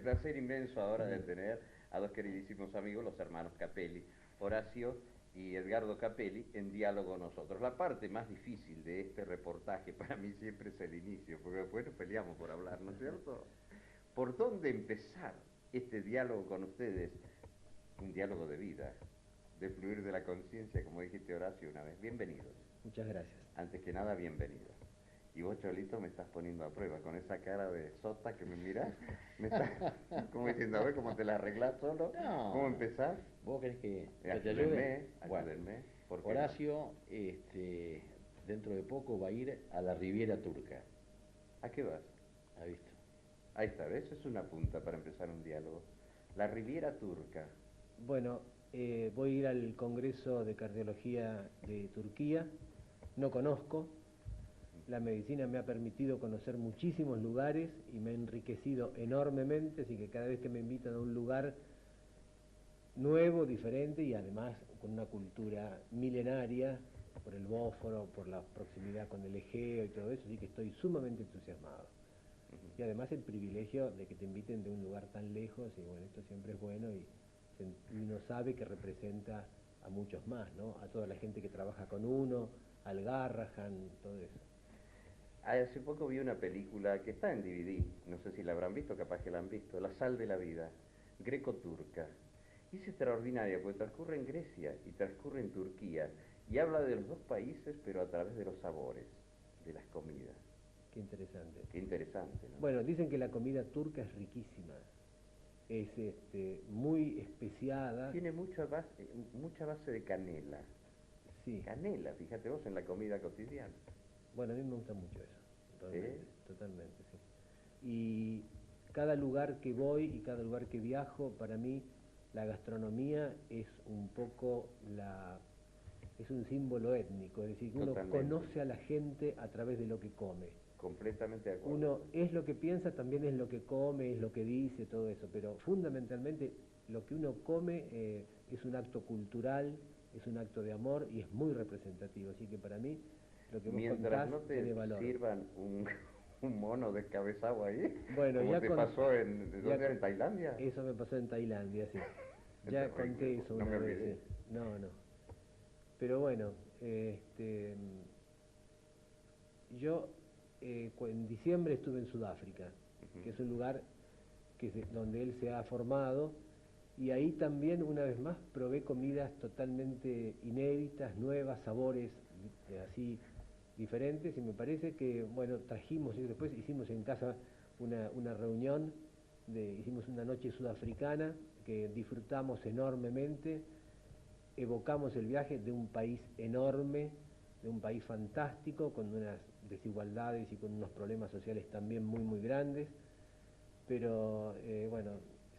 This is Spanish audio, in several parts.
placer inmenso ahora de tener a dos queridísimos amigos, los hermanos Capelli, Horacio y Edgardo Capelli, en diálogo nosotros. La parte más difícil de este reportaje para mí siempre es el inicio, porque después nos peleamos por hablar, ¿no es cierto? ¿Por dónde empezar este diálogo con ustedes? Un diálogo de vida, de fluir de la conciencia, como dijiste Horacio una vez. Bienvenidos. Muchas gracias. Antes que nada, bienvenidos. Y vos, Cholito, me estás poniendo a prueba con esa cara de sota que me mirás. Me estás como diciendo, a ver cómo te la arreglás solo. No, ¿Cómo empezás? ¿vos querés que te Ayúdenme, ayude? Bueno, ayúdenme. ¿Por qué no? Horacio, dentro de poco va a ir a la Riviera Turca. ¿A qué vas? ¿Ha visto? Ahí está, ¿ves? Es una punta para empezar un diálogo. La Riviera Turca. Bueno, voy a ir al Congreso de Cardiología de Turquía. No conozco. La medicina me ha permitido conocer muchísimos lugares y me ha enriquecido enormemente, así que cada vez que me invitan a un lugar nuevo, diferente y además con una cultura milenaria, por el Bósforo, por la proximidad con el Egeo y todo eso, así que estoy sumamente entusiasmado. Y además el privilegio de que te inviten de un lugar tan lejos, y bueno, esto siempre es bueno y uno sabe que representa a muchos más, ¿no? A toda la gente que trabaja con uno, al Garrahan, todo eso. Hace poco vi una película que está en DVD, no sé si la habrán visto, capaz que la han visto, La sal de la vida, greco-turca. Y es extraordinaria, porque transcurre en Grecia y transcurre en Turquía, y habla de los dos países, pero a través de los sabores, de las comidas. Qué interesante. Qué interesante, ¿no? Bueno, dicen que la comida turca es riquísima, es muy especiada. Tiene mucha base de canela. Sí. Canela, fíjate vos, en la comida cotidiana. Bueno, a mí me gusta mucho eso, realmente, ¿Sí? totalmente, sí. Y cada lugar que voy y cada lugar que viajo, para mí la gastronomía es un poco es un símbolo étnico, es decir, uno Totalmente. conoce a la gente a través de lo que come. Completamente de acuerdo. Uno es lo que piensa, también es lo que come, es lo que dice, todo eso, pero fundamentalmente lo que uno come es un acto cultural, es un acto de amor y es muy representativo, así que para mí lo que vos Mientras contás no te tiene valor. sirvan un mono descabezado ahí, Bueno, como ya te con- pasó ¿dónde ya era? ¿En con- Tailandia? Eso me pasó en Tailandia, sí. Es Ya terrible, conté eso no una me vez, olvidé. sí. No, no. Pero bueno, yo en diciembre estuve en Sudáfrica, que es un lugar donde él se ha formado, y ahí también una vez más probé comidas totalmente inéditas, nuevas, sabores así diferentes, y me parece que, bueno, trajimos, y después hicimos en casa una reunión, hicimos una noche sudafricana que disfrutamos enormemente, evocamos el viaje de un país enorme, de un país fantástico, con unas desigualdades y con unos problemas sociales también muy, muy grandes, pero bueno,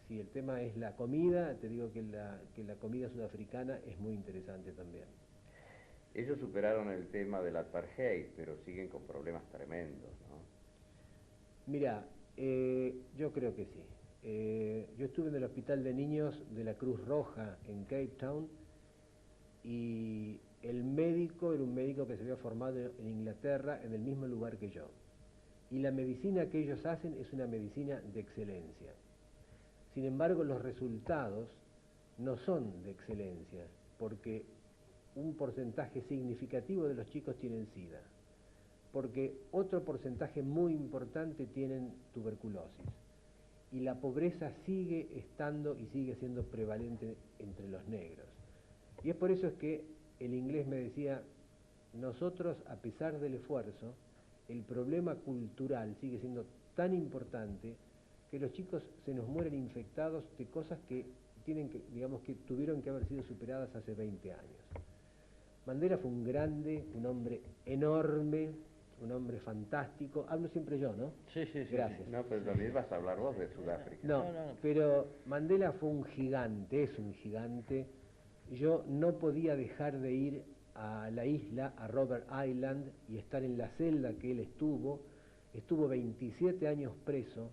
si el tema es la comida, te digo que la comida sudafricana es muy interesante también. Ellos superaron el tema del apartheid, pero siguen con problemas tremendos, ¿no? Mira, yo creo que sí. Yo estuve en el Hospital de Niños de la Cruz Roja en Cape Town y el médico era un médico que se había formado en Inglaterra en el mismo lugar que yo. Y la medicina que ellos hacen es una medicina de excelencia. Sin embargo, los resultados no son de excelencia, porque un porcentaje significativo de los chicos tienen SIDA, porque otro porcentaje muy importante tienen tuberculosis, y la pobreza sigue estando y sigue siendo prevalente entre los negros. Y es por eso es que el inglés me decía, nosotros, a pesar del esfuerzo, el problema cultural sigue siendo tan importante que los chicos se nos mueren infectados de cosas que digamos que tuvieron que haber sido superadas hace 20 años. Mandela fue un grande, un hombre enorme, un hombre fantástico. Hablo siempre yo, ¿no? Sí, sí, sí. Gracias. No, pero también vas a hablar vos de Sudáfrica. No, pero Mandela fue un gigante, es un gigante. Yo no podía dejar de ir a la isla, a Robert Island, y estar en la celda que él estuvo 27 años preso,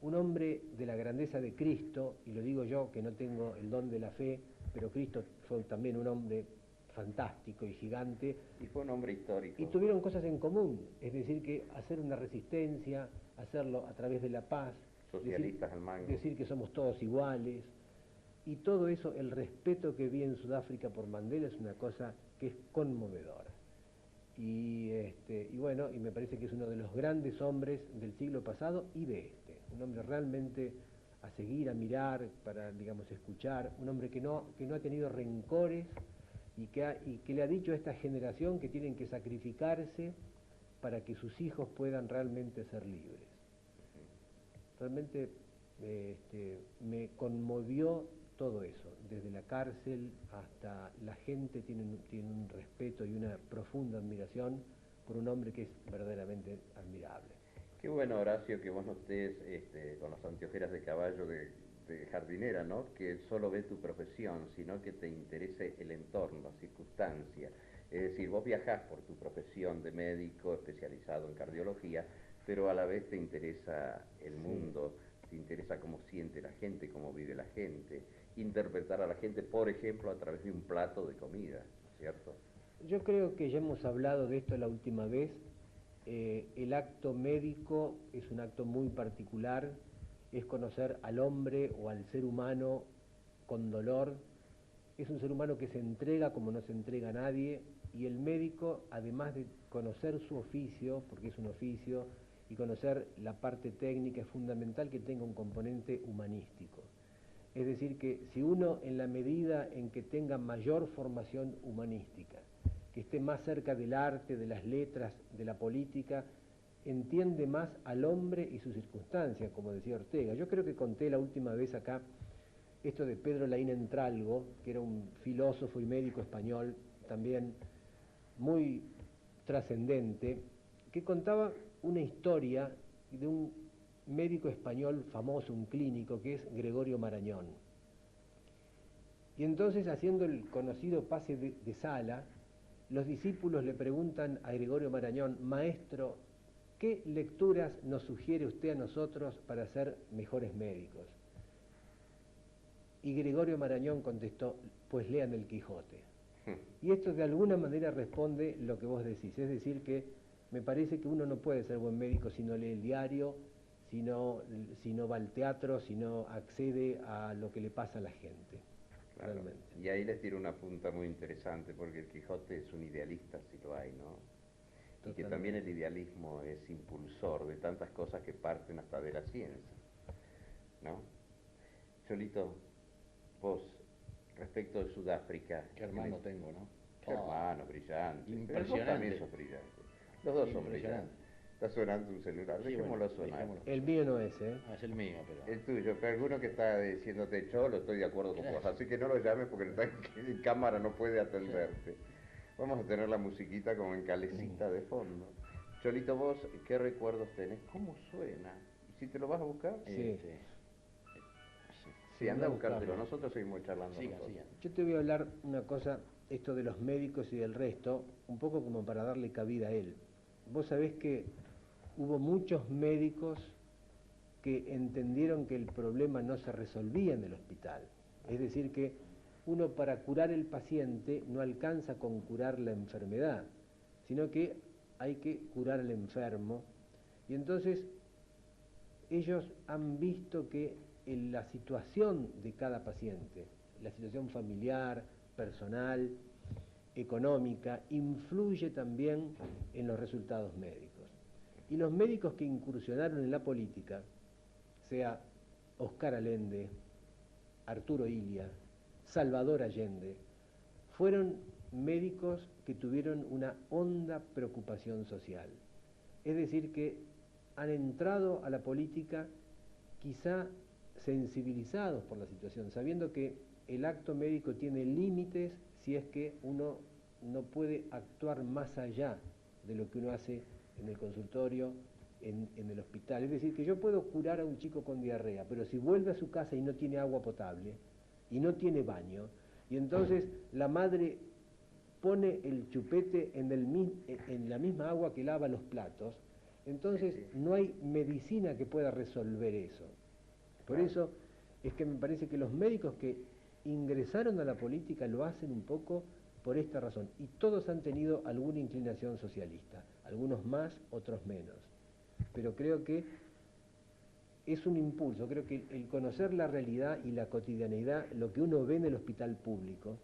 un hombre de la grandeza de Cristo, y lo digo yo que no tengo el don de la fe, pero Cristo fue también un hombre fantástico y gigante. Y fue un hombre histórico. Y tuvieron cosas en común, es decir, que hacer una resistencia, hacerlo a través de la paz, Socialistas al mango. decir que somos todos iguales. Y todo eso, el respeto que vi en Sudáfrica por Mandela es una cosa que es conmovedora. Y bueno, y me parece que es uno de los grandes hombres del siglo pasado y de este. Un hombre realmente a seguir, a mirar, para, digamos, escuchar. Un hombre que no ha tenido rencores y que le ha dicho a esta generación que tienen que sacrificarse para que sus hijos puedan realmente ser libres. Realmente me conmovió todo eso, desde la cárcel hasta la gente tiene un respeto y una profunda admiración por un hombre que es verdaderamente admirable. Qué bueno, Horacio, que vos no estés con las anteojeras de caballo de jardinera, ¿no? Que solo ves tu profesión, sino que te interese el entorno, la circunstancia. Es decir, vos viajás por tu profesión de médico especializado en cardiología, pero a la vez te interesa el mundo, te interesa cómo siente la gente, cómo vive la gente, interpretar a la gente, por ejemplo, a través de un plato de comida, ¿cierto? Yo creo que ya hemos hablado de esto la última vez. El acto médico es un acto muy particular, es conocer al hombre o al ser humano con dolor. Es un ser humano que se entrega como no se entrega a nadie, y el médico, además de conocer su oficio, porque es un oficio, y conocer la parte técnica, es fundamental que tenga un componente humanístico. Es decir, que si uno, en la medida en que tenga mayor formación humanística, que esté más cerca del arte, de las letras, de la política, entiende más al hombre y sus circunstancias, como decía Ortega. Yo creo que conté la última vez acá esto de Pedro Laín Entralgo, que era un filósofo y médico español, también muy trascendente, que contaba una historia de un médico español famoso, un clínico, que es Gregorio Marañón. Y entonces, haciendo el conocido pase de sala, los discípulos le preguntan a Gregorio Marañón: maestro, ¿qué lecturas nos sugiere usted a nosotros para ser mejores médicos? Y Gregorio Marañón contestó: pues lean el Quijote. Y esto de alguna manera responde lo que vos decís, es decir, que me parece que uno no puede ser buen médico si no lee el diario, si no va al teatro, si no accede a lo que le pasa a la gente. Claro. Realmente. Y ahí les tiro una punta muy interesante, porque el Quijote es un idealista, si lo hay, ¿no? Y que también el idealismo es impulsor de tantas cosas que parten hasta de la ciencia, ¿no? Cholito, vos, respecto de Sudáfrica... Qué hermano tengo, ¿no? Qué hermano, brillante. Impresionante. Pero vos también sos brillante. Los dos son brillantes. Está sonando un celular, Sí, dejémoslo bueno, sonar. dejémoslo. El mío no es, ¿eh? Ah, es el mío, pero... El tuyo, pero alguno que está diciéndote Cholo, estoy de acuerdo con vos, Gracias. así que no lo llames porque está en cámara, no puede atenderte. Vamos a tener la musiquita como en calecita de fondo. Cholito, vos, ¿qué recuerdos tenés? ¿Cómo suena? ¿Y si te lo vas a buscar? Sí. Sí, anda a buscártelo, buscarlo. nosotros seguimos charlando. Sigan, nosotros. sigan. Yo te voy a hablar una cosa, esto de los médicos y del resto, un poco como para darle cabida a él. Vos sabés que hubo muchos médicos que entendieron que el problema no se resolvía en el hospital. Es decir, que uno, para curar el paciente, no alcanza con curar la enfermedad, sino que hay que curar al enfermo. Y entonces ellos han visto que en la situación de cada paciente, la situación familiar, personal, económica, influye también en los resultados médicos. Y los médicos que incursionaron en la política, sea Oscar Allende, Arturo Illia, Salvador Allende, fueron médicos que tuvieron una honda preocupación social. Es decir, que han entrado a la política quizá sensibilizados por la situación, sabiendo que el acto médico tiene límites si es que uno no puede actuar más allá de lo que uno hace en el consultorio, en el hospital. Es decir, que yo puedo curar a un chico con diarrea, pero si vuelve a su casa y no tiene agua potable, y no tiene baño, y entonces la madre pone el chupete en la misma agua que lava los platos, entonces no hay medicina que pueda resolver eso. Por eso es que me parece que los médicos que ingresaron a la política lo hacen un poco por esta razón, y todos han tenido alguna inclinación socialista, algunos más, otros menos. Pero creo que es un impulso. Creo que el conocer la realidad y la cotidianeidad, lo que uno ve en el hospital público,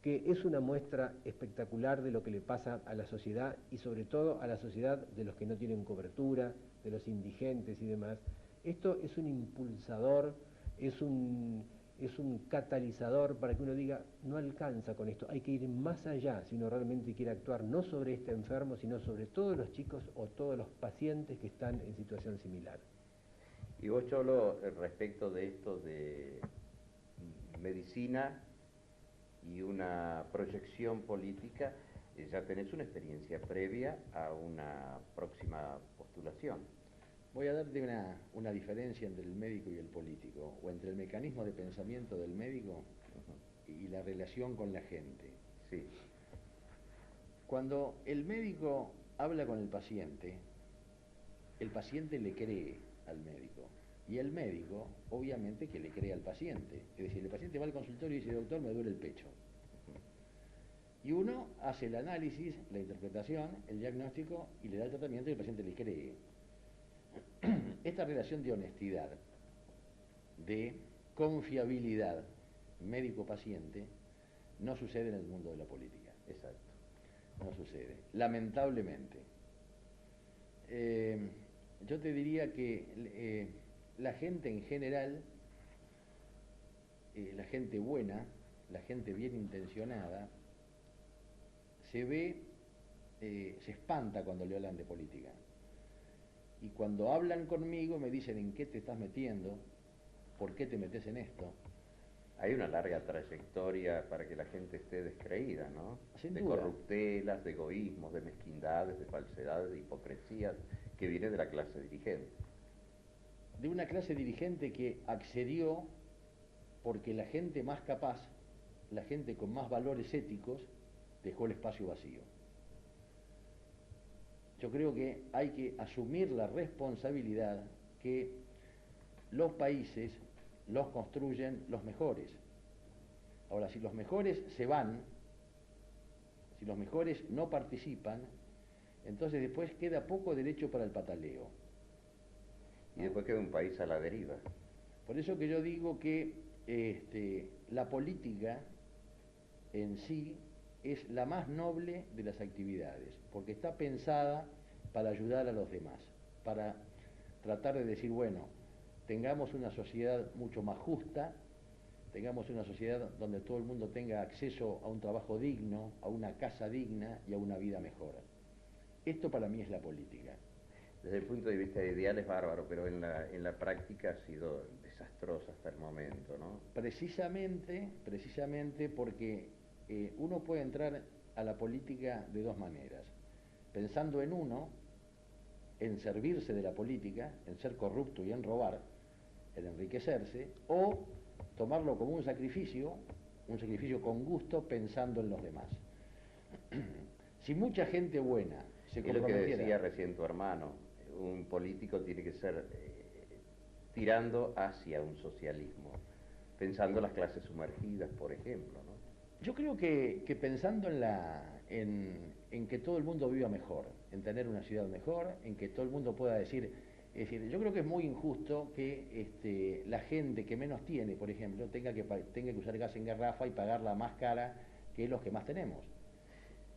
que es una muestra espectacular de lo que le pasa a la sociedad y sobre todo a la sociedad de los que no tienen cobertura, de los indigentes y demás. Esto es un impulsador, es un catalizador para que uno diga, no alcanza con esto, hay que ir más allá si uno realmente quiere actuar no sobre este enfermo, sino sobre todos los chicos o todos los pacientes que están en situación similar. Y vos, Cholo, respecto de esto de medicina y una proyección política, ya tenés una experiencia previa a una próxima postulación. Voy a darte una diferencia entre el médico y el político, o entre el mecanismo de pensamiento del médico y la relación con la gente. Sí. Cuando el médico habla con el paciente le cree al médico. Y el médico, obviamente, que le cree al paciente. Es decir, el paciente va al consultorio y dice, doctor, me duele el pecho. Y uno hace el análisis, la interpretación, el diagnóstico y le da el tratamiento y el paciente le cree. Esta relación de honestidad, de confiabilidad médico-paciente, no sucede en el mundo de la política. Exacto. No sucede, lamentablemente. Yo te diría que la gente en general, la gente buena, la gente bien intencionada, se espanta cuando le hablan de política. Y cuando hablan conmigo me dicen, ¿en qué te estás metiendo? ¿Por qué te metes en esto? Hay una larga trayectoria para que la gente esté descreída, ¿no? Sin de duda. corruptelas, de egoísmos, de mezquindades, de falsedades, de hipocresías, que viene de la clase dirigente. De una clase dirigente que accedió porque la gente más capaz, la gente con más valores éticos, dejó el espacio vacío. Yo creo que hay que asumir la responsabilidad que los países los construyen los mejores. Ahora, si los mejores se van, si los mejores no participan, entonces después queda poco derecho para el pataleo. Y después queda un país a la deriva. Por eso que yo digo que la política en sí es la más noble de las actividades, porque está pensada para ayudar a los demás, para tratar de decir, bueno, tengamos una sociedad mucho más justa, tengamos una sociedad donde todo el mundo tenga acceso a un trabajo digno, a una casa digna y a una vida mejor. Esto para mí es la política. Desde el punto de vista ideal es bárbaro, pero en la práctica ha sido desastrosa hasta el momento, ¿no? Precisamente porque uno puede entrar a la política de dos maneras, pensando en uno, en servirse de la política, en ser corrupto y en robar, en enriquecerse, o tomarlo como un sacrificio con gusto, pensando en los demás. Si mucha gente buena se comprometiera... Es lo que decía recién tu hermano, un político tiene que ser tirando hacia un socialismo, pensando en las clases sumergidas, por ejemplo, ¿no? Yo creo que pensando en que todo el mundo viva mejor, en tener una ciudad mejor, en que todo el mundo pueda decir, es decir, yo creo que es muy injusto que la gente que menos tiene, por ejemplo, tenga que usar gas en garrafa y pagarla más cara que los que más tenemos.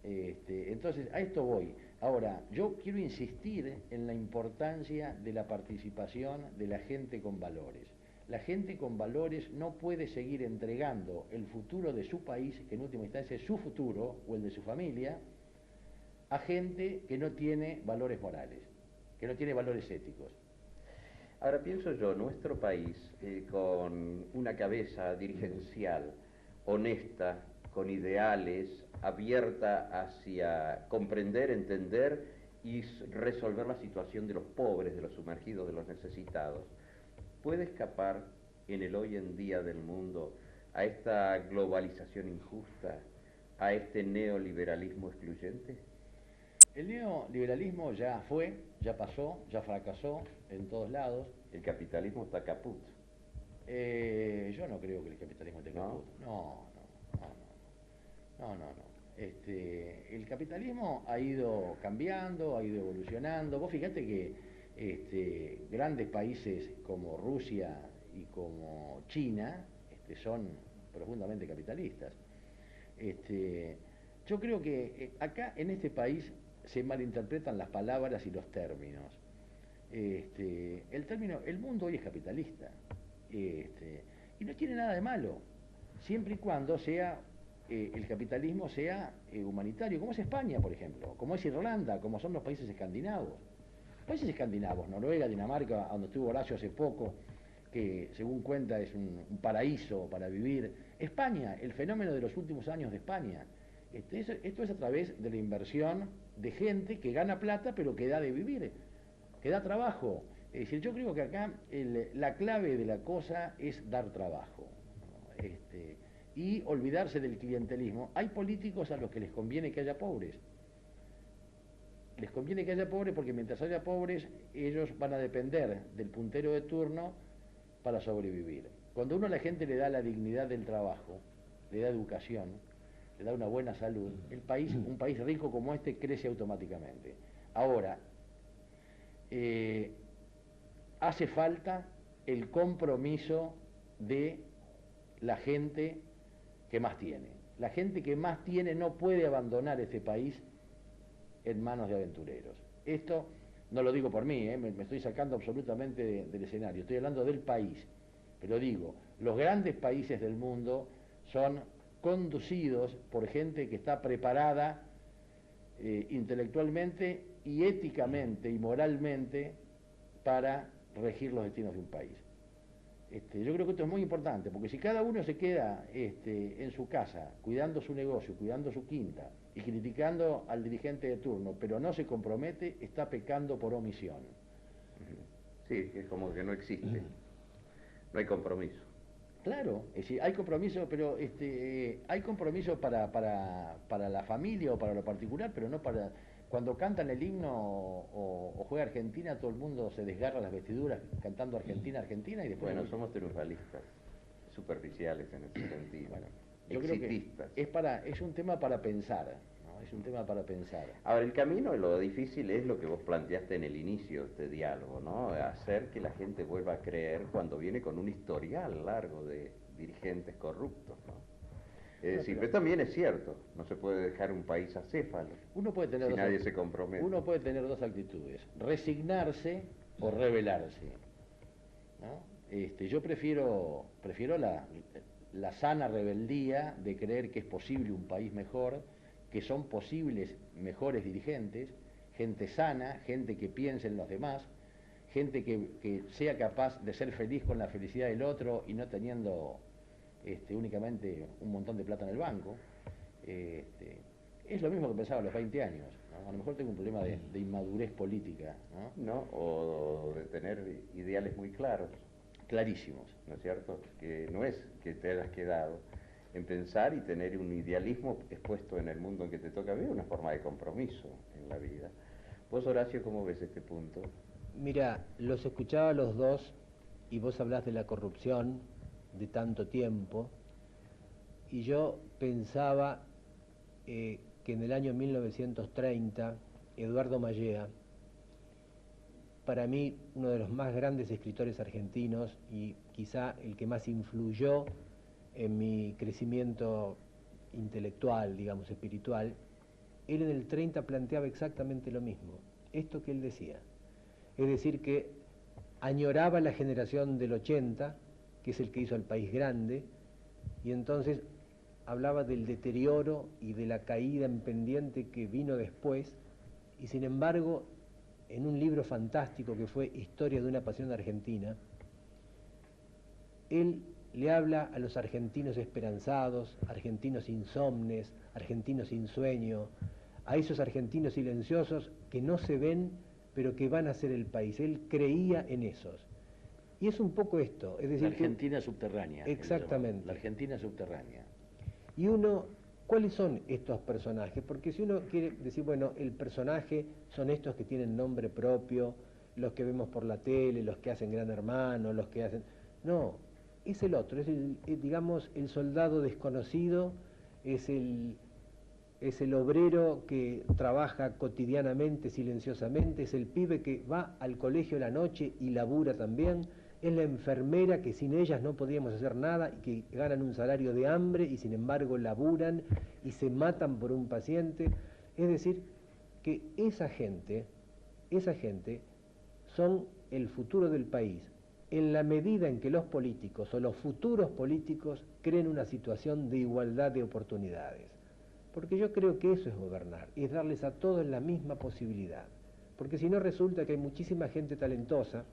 Entonces, a esto voy. Ahora, yo quiero insistir en la importancia de la participación de la gente con valores. La gente con valores no puede seguir entregando el futuro de su país, que en última instancia es su futuro, o el de su familia, a gente que no tiene valores morales, que no tiene valores éticos. Ahora pienso yo, nuestro país, con una cabeza dirigencial, honesta, con ideales, abierta hacia comprender, entender y resolver la situación de los pobres, de los sumergidos, de los necesitados, ¿puede escapar en el hoy en día del mundo a esta globalización injusta, a este neoliberalismo excluyente? El neoliberalismo ya fue, ya pasó, ya fracasó en todos lados. El capitalismo está caput. Yo no creo que el capitalismo esté caput. No. El capitalismo ha ido cambiando, ha ido evolucionando. Vos fíjate que Grandes países como Rusia y como China son profundamente capitalistas. Yo creo que acá en este país se malinterpretan las palabras y los términos. El mundo hoy es capitalista, y no tiene nada de malo, siempre y cuando sea el capitalismo sea humanitario, como es España, por ejemplo, como es Irlanda, como son los países escandinavos. Países escandinavos, Noruega, Dinamarca, donde estuvo Horacio hace poco, que según cuenta es un paraíso para vivir. España, el fenómeno de los últimos años de España. Esto es a través de la inversión de gente que gana plata pero que da de vivir, que da trabajo. Es decir, yo creo que acá la clave de la cosa es dar trabajo, ¿no? Y olvidarse del clientelismo. Hay políticos a los que les conviene que haya pobres. Les conviene que haya pobres porque mientras haya pobres, ellos van a depender del puntero de turno para sobrevivir. Cuando uno a la gente le da la dignidad del trabajo, le da educación, le da una buena salud, un país rico como este crece automáticamente. Ahora, hace falta el compromiso de la gente que más tiene. La gente que más tiene no puede abandonar este país en manos de aventureros. Esto no lo digo por mí, me estoy sacando absolutamente del escenario, estoy hablando del país, pero digo, los grandes países del mundo son conducidos por gente que está preparada intelectualmente y éticamente y moralmente para regir los destinos de un país. Yo creo que esto es muy importante, porque si cada uno se queda en su casa, cuidando su negocio, cuidando su quinta, y criticando al dirigente de turno, pero no se compromete, está pecando por omisión. Sí, es como que no existe, no hay compromiso. Claro, es decir, hay compromiso, pero hay compromiso para la familia o para lo particular, pero no para... Cuando cantan el himno o juega Argentina, todo el mundo se desgarra las vestiduras cantando Argentina, Argentina, y después... Bueno, somos triunfalistas, superficiales en ese sentido. Bueno, yo creo que es un tema para pensar, ¿no? Es un tema para pensar. Ahora, el camino, lo difícil es lo que vos planteaste en el inicio de este diálogo, ¿no? Hacer que la gente vuelva a creer cuando viene con un historial largo de dirigentes corruptos, ¿no? Sí, pero también es cierto, no se puede dejar un país acéfalo si nadie se compromete. Uno puede tener dos actitudes, resignarse o rebelarse, ¿no? Yo prefiero la sana rebeldía de creer que es posible un país mejor, que son posibles mejores dirigentes, gente sana, gente que piense en los demás, gente que sea capaz de ser feliz con la felicidad del otro y no teniendo únicamente un montón de plata en el banco. Es lo mismo que pensaba a los 20 años, ¿no? A lo mejor tengo un problema de inmadurez política, ¿no? O de tener ideales muy claros. Clarísimos. ¿No es cierto? Que no es que te hayas quedado en pensar y tener un idealismo expuesto en el mundo en que te toca vivir, una forma de compromiso en la vida. Vos, Horacio, ¿cómo ves este punto? Mira, los escuchaba a los dos y vos hablás de la corrupción de tanto tiempo, y yo pensaba que en el año 1930, Eduardo Mallea, para mí uno de los más grandes escritores argentinos y quizá el que más influyó en mi crecimiento intelectual, digamos, espiritual, él en el 30 planteaba exactamente lo mismo, esto que él decía. Es decir, que añoraba la generación del 80, que es el que hizo al país grande, y entonces hablaba del deterioro y de la caída en pendiente que vino después, y sin embargo, en un libro fantástico que fue Historia de una pasión argentina, él le habla a los argentinos esperanzados, argentinos insomnes, argentinos sin sueño, a esos argentinos silenciosos que no se ven, pero que van a ser el país. Él creía en esos. Y es un poco esto, es decir... La Argentina subterránea. Exactamente. La Argentina subterránea. Y ¿cuáles son estos personajes? Porque si uno quiere decir, bueno, el personaje son estos que tienen nombre propio, los que vemos por la tele, los que hacen Gran Hermano, los que hacen... No, es el otro, digamos, el soldado desconocido, es el es el obrero que trabaja cotidianamente, silenciosamente, es el pibe que va al colegio a la noche y labura también, es la enfermera que sin ellas no podíamos hacer nada y que ganan un salario de hambre y sin embargo laburan y se matan por un paciente. Es decir, que esa gente son el futuro del país, en la medida en que los políticos o los futuros políticos creen una situación de igualdad de oportunidades. Porque yo creo que eso es gobernar, es darles a todos la misma posibilidad. Porque si no resulta que hay muchísima gente talentosa,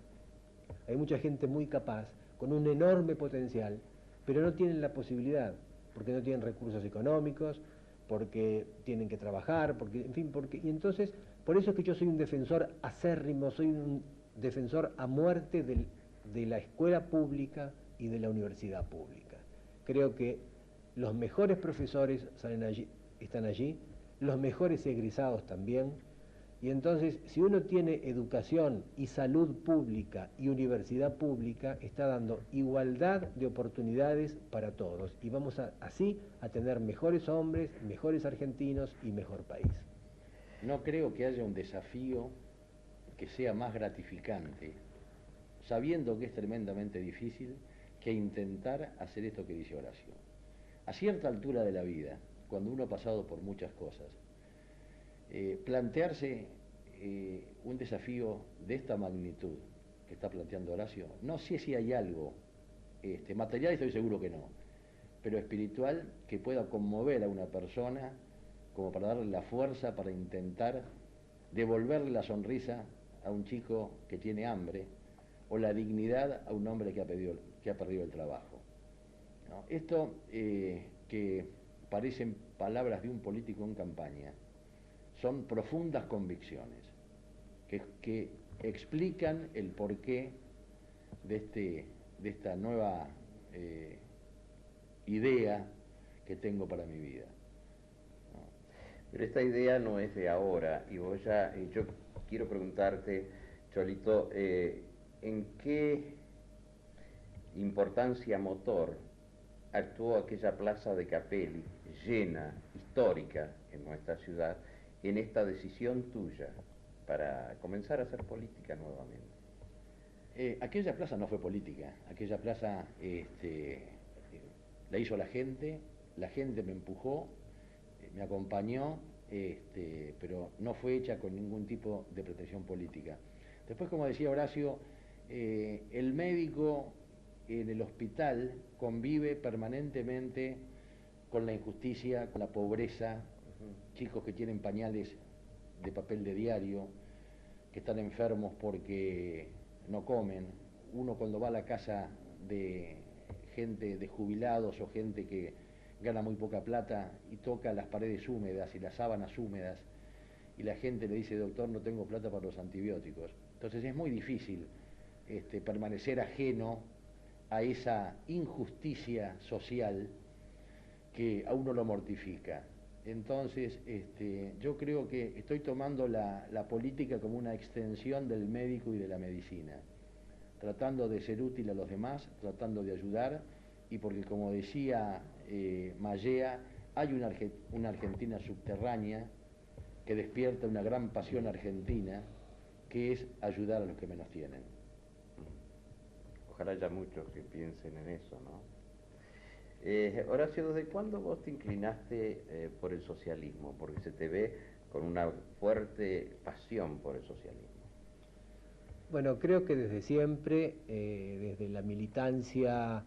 hay mucha gente muy capaz, con un enorme potencial, pero no tienen la posibilidad, porque no tienen recursos económicos, porque tienen que trabajar, porque, en fin, y entonces, por eso es que yo soy un defensor acérrimo, soy un defensor a muerte de la escuela pública y de la universidad pública. Creo que los mejores profesores están allí, los mejores egresados también, y entonces si uno tiene educación y salud pública y universidad pública, está dando igualdad de oportunidades para todos, y vamos así a tener mejores hombres, mejores argentinos y mejor país. No creo que haya un desafío que sea más gratificante, sabiendo que es tremendamente difícil, que intentar hacer esto que dice Horacio. A cierta altura de la vida, cuando uno ha pasado por muchas cosas, plantearse un desafío de esta magnitud que está planteando Horacio, no sé si hay algo material, estoy seguro que no, pero espiritual, que pueda conmover a una persona como para darle la fuerza para intentar devolverle la sonrisa a un chico que tiene hambre, o la dignidad a un hombre que ha perdido el trabajo, ¿no? Esto que parecen palabras de un político en campaña, son profundas convicciones que explican el porqué de esta nueva idea que tengo para mi vida, ¿no? Pero esta idea no es de ahora, y yo quiero preguntarte, Cholito, ¿en qué importancia motor actuó aquella plaza de Capelli, llena, histórica en nuestra ciudad, en esta decisión tuya para comenzar a hacer política nuevamente? Aquella plaza no fue política, aquella plaza la hizo la gente me empujó, me acompañó, pero no fue hecha con ningún tipo de pretensión política. Después, como decía Horacio, el médico en el hospital convive permanentemente con la injusticia, con la pobreza, chicos que tienen pañales de papel de diario, que están enfermos porque no comen. Uno cuando va a la casa de gente, de jubilados o gente que gana muy poca plata y toca las paredes húmedas y las sábanas húmedas, y la gente le dice: doctor, no tengo plata para los antibióticos. Entonces es muy difícil permanecer ajeno a esa injusticia social que a uno lo mortifica. Entonces, yo creo que estoy tomando la política como una extensión del médico y de la medicina, tratando de ser útil a los demás, tratando de ayudar, y porque, como decía Mallea, hay una Argentina subterránea que despierta una gran pasión argentina, que es ayudar a los que menos tienen. Ojalá haya muchos que piensen en eso, ¿no? Horacio, ¿desde cuándo vos te inclinaste por el socialismo? Porque se te ve con una fuerte pasión por el socialismo. Bueno, creo que desde siempre, desde la militancia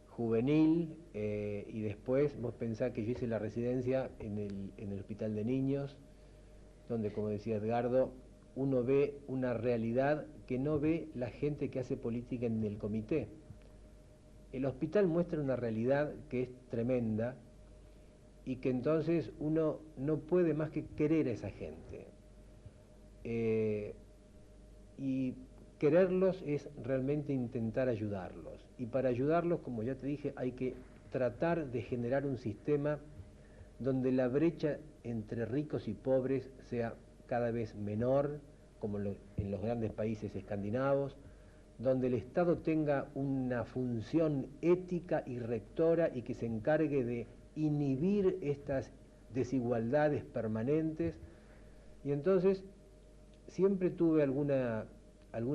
juvenil, y después vos pensás que yo hice la residencia en el Hospital de Niños, donde, como decía Edgardo, uno ve una realidad que no ve la gente que hace política en el comité. El hospital muestra una realidad que es tremenda y que entonces uno no puede más que querer a esa gente. Y quererlos es realmente intentar ayudarlos. Y para ayudarlos, como ya te dije, hay que tratar de generar un sistema donde la brecha entre ricos y pobres sea cada vez menor, como en los grandes países escandinavos, donde el Estado tenga una función ética y rectora y que se encargue de inhibir estas desigualdades permanentes, y entonces siempre tuve alguna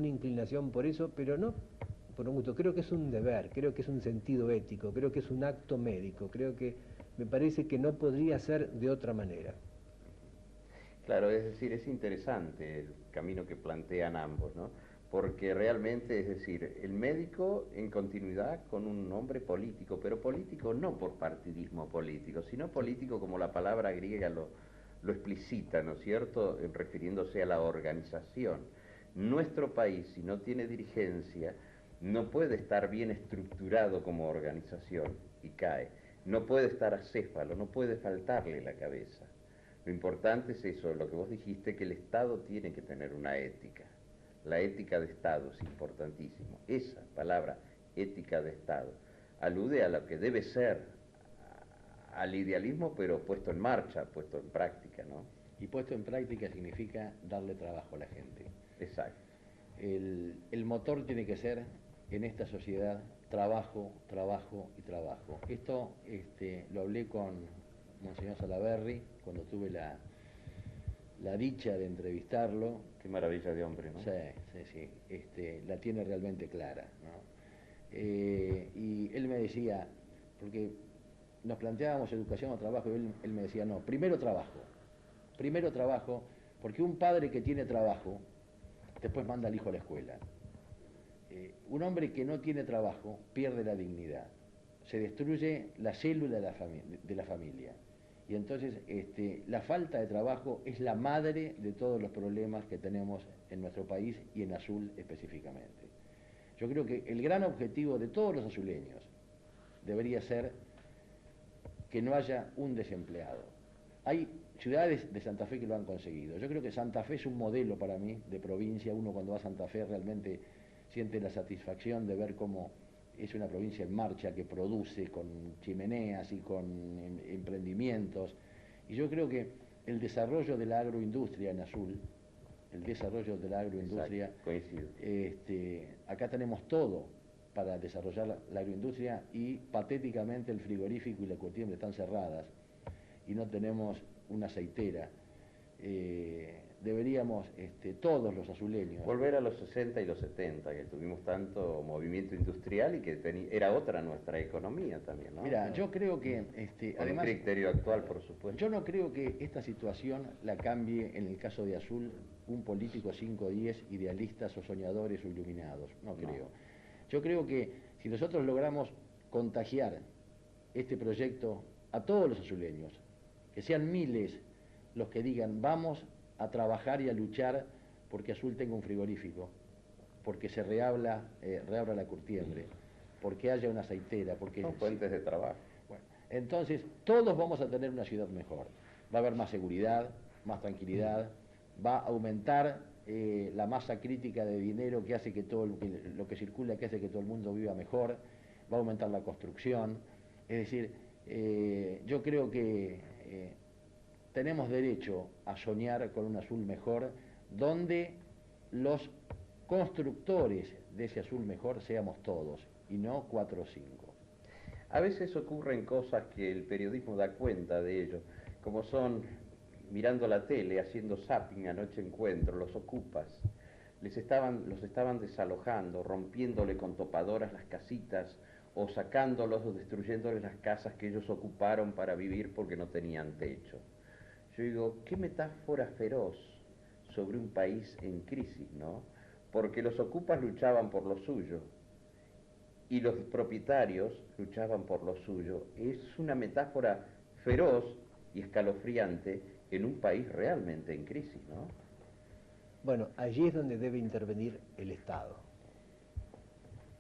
inclinación por eso, pero no por un gusto. Creo que es un deber, creo que es un sentido ético, creo que es un acto médico, creo que me parece que no podría ser de otra manera. Claro, es decir, es interesante el camino que plantean ambos, ¿no? Porque realmente, es decir, el médico en continuidad con un nombre político, pero político no por partidismo político, sino político como la palabra griega lo explicita, ¿no es cierto?, refiriéndose a la organización. Nuestro país, si no tiene dirigencia, no puede estar bien estructurado como organización y cae. No puede estar acéfalo, no puede faltarle la cabeza. Lo importante es eso, lo que vos dijiste, que el Estado tiene que tener una ética. La ética de Estado es importantísimo. Esa palabra, ética de Estado, alude a lo que debe ser, al idealismo, pero puesto en marcha, puesto en práctica, ¿no? Y puesto en práctica significa darle trabajo a la gente. Exacto. El motor tiene que ser, en esta sociedad, trabajo, trabajo y trabajo. Esto lo hablé con Monseñor Salaverry cuando tuve la dicha de entrevistarlo. Qué maravilla de hombre, ¿no? Sí, sí, sí. La tiene realmente clara, ¿no? Y él me decía, porque nos planteábamos educación o trabajo, y él me decía, no, primero trabajo, porque un padre que tiene trabajo, después manda al hijo a la escuela. Un hombre que no tiene trabajo pierde la dignidad, se destruye la célula de la familia. Y entonces la falta de trabajo es la madre de todos los problemas que tenemos en nuestro país y en Azul específicamente. Yo creo que el gran objetivo de todos los azuleños debería ser que no haya un desempleado. Hay ciudades de Santa Fe que lo han conseguido. Yo creo que Santa Fe es un modelo para mí de provincia. Uno cuando va a Santa Fe realmente siente la satisfacción de ver cómo es una provincia en marcha que produce con chimeneas y con emprendimientos. Y yo creo que el desarrollo de la agroindustria en Azul, Exacto, coincido. Acá tenemos todo para desarrollar la agroindustria y patéticamente el frigorífico y la curtiembre están cerradas y no tenemos una aceitera. Deberíamos todos los azuleños volver a los 60 y los 70, que tuvimos tanto movimiento industrial y que era otra nuestra economía también, ¿no? Mira, yo creo que con además, un criterio actual, por supuesto. Yo no creo que esta situación la cambie en el caso de Azul un político 5 o 10 idealistas o soñadores o iluminados, no creo. Yo creo que si nosotros logramos contagiar este proyecto a todos los azuleños, que sean miles los que digan vamos a trabajar y a luchar porque Azul tenga un frigorífico, porque se reabra la curtiembre, porque haya una aceitera, porque son fuentes de trabajo. Bueno, entonces todos vamos a tener una ciudad mejor. Va a haber más seguridad, más tranquilidad, va a aumentar la masa crítica de dinero que hace que lo que circula, que hace que todo el mundo viva mejor, va a aumentar la construcción. Es decir, yo creo que tenemos derecho a soñar con un Azul mejor, donde los constructores de ese Azul mejor seamos todos, y no 4 o 5. A veces ocurren cosas que el periodismo da cuenta de ello, como son, mirando la tele, haciendo zapping, anoche encuentro, los ocupas. Los estaban desalojando, rompiéndole con topadoras las casitas, o sacándolos o destruyéndoles las casas que ellos ocuparon para vivir porque no tenían techo. Yo digo, qué metáfora feroz sobre un país en crisis, ¿no? Porque los ocupas luchaban por lo suyo y los propietarios luchaban por lo suyo. Es una metáfora feroz y escalofriante en un país realmente en crisis, ¿no? Bueno, allí es donde debe intervenir el Estado.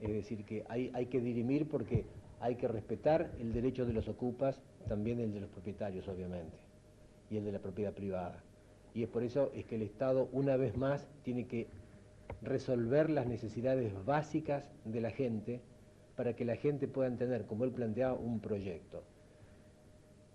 Es decir, que hay que dirimir porque hay que respetar el derecho de los ocupas, también el de los propietarios, obviamente, y el de la propiedad privada. Y es por eso es que el Estado, una vez más, tiene que resolver las necesidades básicas de la gente para que la gente pueda tener, como él planteaba, un proyecto.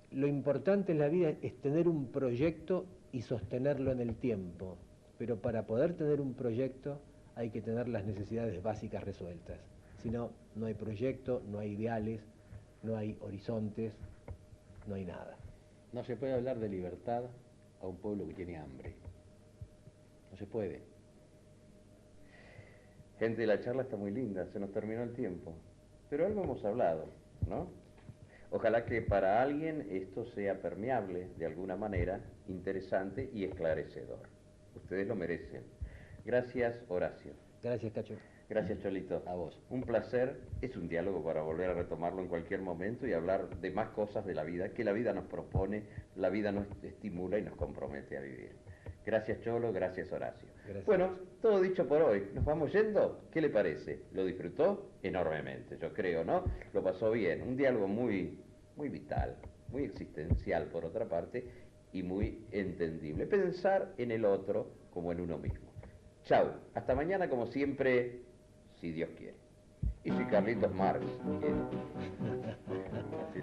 Lo importante en la vida es tener un proyecto y sostenerlo en el tiempo, pero para poder tener un proyecto hay que tener las necesidades básicas resueltas. Si no, no hay proyecto, no hay ideales, no hay horizontes, no hay nada. No se puede hablar de libertad a un pueblo que tiene hambre. No se puede. Gente, la charla está muy linda, se nos terminó el tiempo. Pero algo hemos hablado, ¿no? Ojalá que para alguien esto sea permeable, de alguna manera, interesante y esclarecedor. Ustedes lo merecen. Gracias, Horacio. Gracias, Cacho. Gracias, Cholito. A vos. Un placer. Es un diálogo para volver a retomarlo en cualquier momento y hablar de más cosas de la vida, que la vida nos propone, la vida nos estimula y nos compromete a vivir. Gracias, Cholo. Gracias, Horacio. Gracias. Bueno, todo dicho por hoy. ¿Nos vamos yendo? ¿Qué le parece? ¿Lo disfrutó? Enormemente, yo creo, ¿no? Lo pasó bien. Un diálogo muy, muy vital, muy existencial, por otra parte, y muy entendible. Pensar en el otro como en uno mismo. Chau. Hasta mañana, como siempre, si Dios quiere. Y si Carlitos Marx quiere. Así.